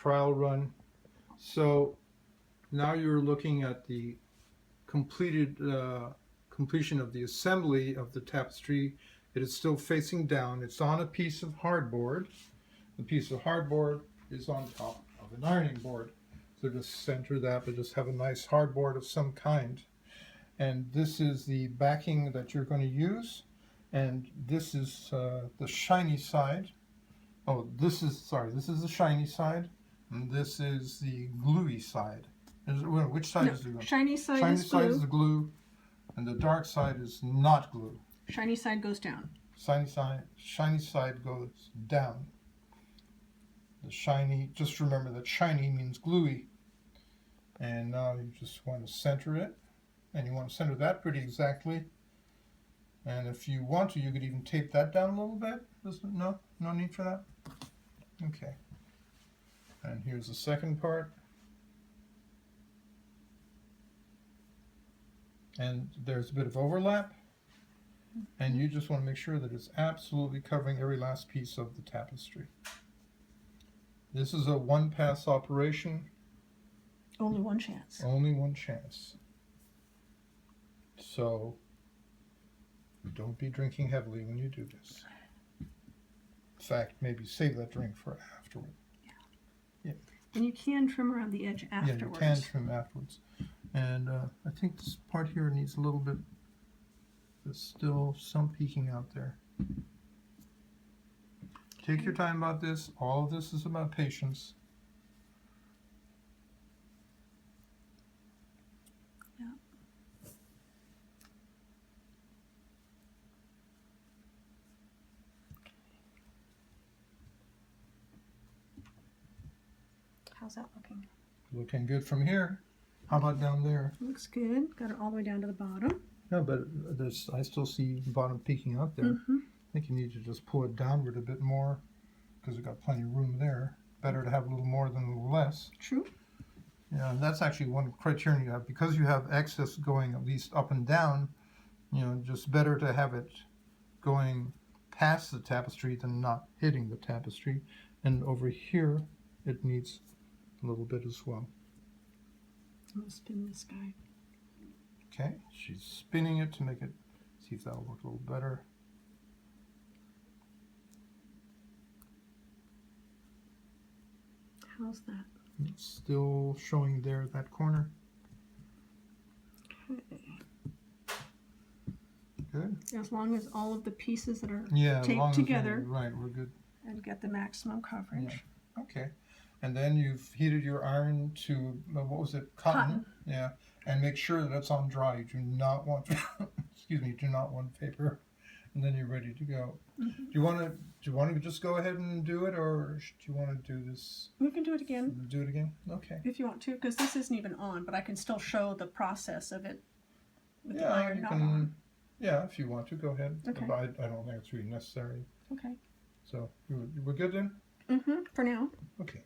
trial run. So now you're looking at the completion of the assembly of the tapestry. It is still facing down. It's on a piece of hardboard. The piece of hardboard is on top of an ironing board. So just center that, but just have a nice hardboard of some kind. And this is the backing that you're going to use. And this is the shiny side. Oh, this is the shiny side. And this is the gluey side. Which side is the glue? Shiny side is glue. Shiny side is the glue. And the dark side is not glue. Shiny side goes down. Shiny side goes down. The shiny, just remember that shiny means gluey. And now you just want to center it. And you want to center that pretty exactly. And if you want to, you could even tape that down a little bit. No need for that? Okay. And here's the second part. And there's a bit of overlap. And you just want to make sure that it's absolutely covering every last piece of the tapestry. This is a one-pass operation. Only one chance. Only one chance. So don't be drinking heavily when you do this. In fact, maybe save that drink for afterward. Yeah. And you can trim around the edge afterwards. Yeah, you can trim afterwards. And I think this part here needs a little bit, there's still some peeking out there. Take your time about this. All of this is about patience. Yeah. How's that looking? Looking good from here. How about down there? Looks good. Got it all the way down to the bottom. Yeah, but I still see the bottom peeking out there. Mm-hmm. I think you need to just pull it downward a bit more because we've got plenty of room there. Better to have a little more than a little less. True. Yeah, and that's actually one criterion you have. Because you have excess going at least up and down, just better to have it going past the tapestry than not hitting the tapestry. And over here, it needs a little bit as well. I'm going to spin this guy. Okay, she's spinning it to make it, see if that'll work a little better. How's that? It's still showing there, that corner. Okay. Good. As long as all of the pieces that are As long taped as together right, we're good. and get the maximum coverage. Yeah. Okay. And then you've heated your iron to, what was it? Cotton. Yeah. And make sure that it's on dry. You do not want, do not want vapor. And then you're ready to go. Mm-hmm. Do you want to just go ahead and do it, or do you want to do this? We can do it again. Do it again? Okay. If you want to, because this isn't even on, but I can still show the process of it with the Yeah, iron you not can. on. Yeah, if you want to, go ahead. Okay. But I don't think it's really necessary. Okay. So we're good then? Mm-hmm. For now. Okay.